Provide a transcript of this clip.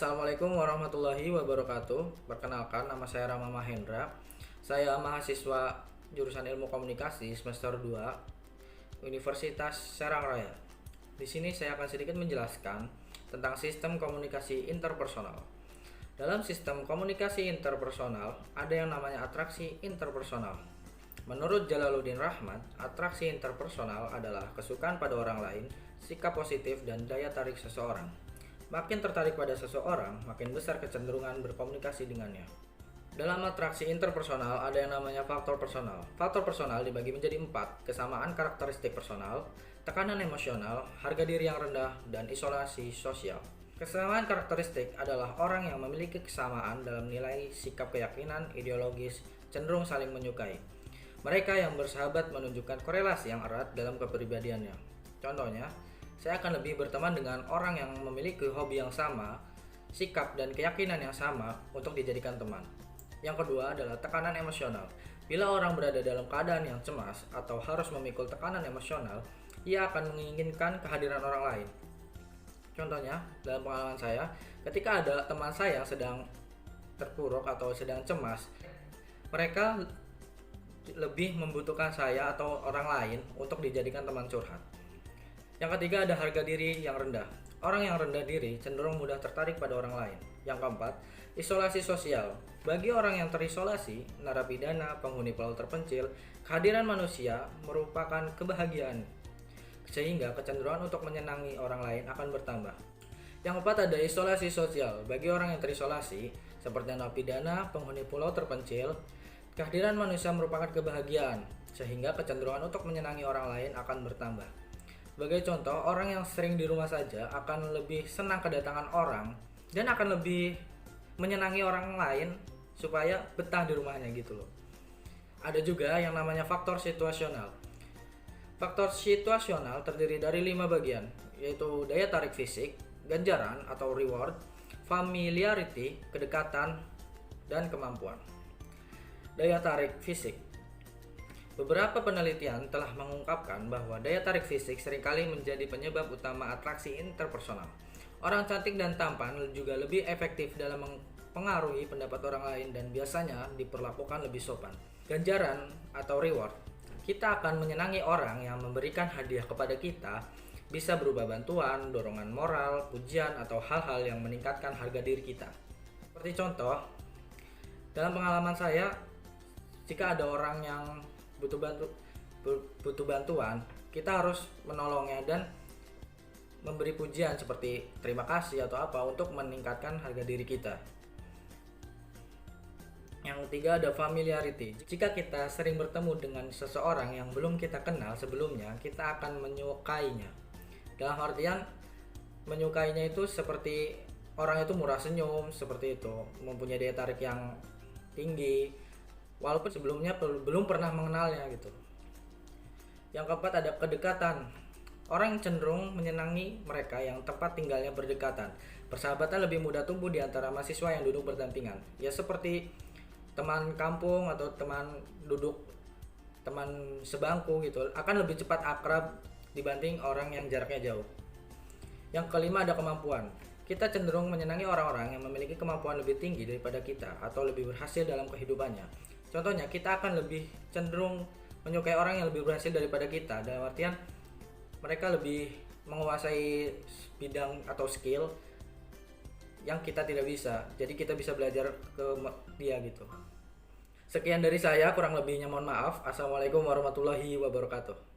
Assalamualaikum warahmatullahi wabarakatuh. Perkenalkan, nama saya Rama Mahendra. Saya mahasiswa jurusan Ilmu Komunikasi semester 2 Universitas Serang Raya. Di sini saya akan sedikit menjelaskan tentang sistem komunikasi interpersonal. Dalam sistem komunikasi interpersonal, ada yang namanya atraksi interpersonal. Menurut Jalaluddin Rahmat, atraksi interpersonal adalah kesukaan pada orang lain, sikap positif, dan daya tarik seseorang. Makin tertarik pada seseorang, makin besar kecenderungan berkomunikasi dengannya. Dalam atraksi interpersonal ada yang namanya faktor personal. Faktor personal dibagi menjadi 4: kesamaan karakteristik personal, tekanan emosional, harga diri yang rendah, dan isolasi sosial. Kesamaan karakteristik adalah orang yang memiliki kesamaan dalam nilai, sikap, keyakinan, ideologis, cenderung saling menyukai. Mereka yang bersahabat menunjukkan korelasi yang erat dalam kepribadiannya. Contohnya, saya akan lebih berteman dengan orang yang memiliki hobi yang sama, sikap dan keyakinan yang sama untuk dijadikan teman. Yang kedua adalah tekanan emosional. Bila orang berada dalam keadaan yang cemas atau harus memikul tekanan emosional, ia akan menginginkan kehadiran orang lain. Contohnya, dalam pengalaman saya, ketika ada teman saya yang sedang terpuruk atau sedang cemas, mereka lebih membutuhkan saya atau orang lain untuk dijadikan teman curhat. Yang ketiga ada harga diri yang rendah. Orang yang rendah diri cenderung mudah tertarik pada orang lain. Yang keempat, isolasi sosial. Bagi orang yang terisolasi, narapidana, penghuni pulau terpencil, kehadiran manusia merupakan kebahagiaan, sehingga kecenderungan untuk menyenangi orang lain akan bertambah. Yang keempat ada isolasi sosial. Bagi orang yang terisolasi, seperti narapidana, penghuni pulau terpencil, kehadiran manusia merupakan kebahagiaan, sehingga kecenderungan untuk menyenangi orang lain akan bertambah. Sebagai contoh, orang yang sering di rumah saja akan lebih senang kedatangan orang dan akan lebih menyenangi orang lain supaya betah di rumahnya gitu loh. Ada juga yang namanya faktor situasional. Faktor situasional terdiri dari 5 bagian, yaitu daya tarik fisik, ganjaran atau reward, familiarity, kedekatan, dan kemampuan. Daya tarik fisik. Beberapa penelitian telah mengungkapkan bahwa daya tarik fisik seringkali menjadi penyebab utama atraksi interpersonal. Orang cantik dan tampan juga lebih efektif dalam mempengaruhi pendapat orang lain dan biasanya diperlakukan lebih sopan. Ganjaran atau reward. Kita akan menyenangi orang yang memberikan hadiah kepada kita, bisa berupa bantuan, dorongan moral, pujian, atau hal-hal yang meningkatkan harga diri kita. Seperti contoh, dalam pengalaman saya, jika ada orang yang butuh bantuan, kita harus menolongnya dan memberi pujian seperti terima kasih atau apa untuk meningkatkan harga diri kita. Yang ketiga ada familiarity. Jika kita sering bertemu dengan seseorang yang belum kita kenal sebelumnya, kita akan menyukainya. Dalam artian menyukainya itu seperti orang itu murah senyum, seperti itu, mempunyai daya tarik yang tinggi, walaupun sebelumnya belum pernah mengenalnya gitu. Yang keempat ada kedekatan. Orang cenderung menyenangi mereka yang tempat tinggalnya berdekatan. Persahabatan lebih mudah tumbuh di antara mahasiswa yang duduk berdampingan. Ya seperti teman kampung atau teman sebangku gitu, akan lebih cepat akrab dibanding orang yang jaraknya jauh. Yang kelima ada kemampuan. Kita cenderung menyenangi orang-orang yang memiliki kemampuan lebih tinggi daripada kita atau lebih berhasil dalam kehidupannya. Contohnya, kita akan lebih cenderung menyukai orang yang lebih berhasil daripada kita. Dalam artian, mereka lebih menguasai bidang atau skill yang kita tidak bisa. Jadi kita bisa belajar ke dia gitu. Sekian dari saya, kurang lebihnya mohon maaf. Assalamualaikum warahmatullahi wabarakatuh.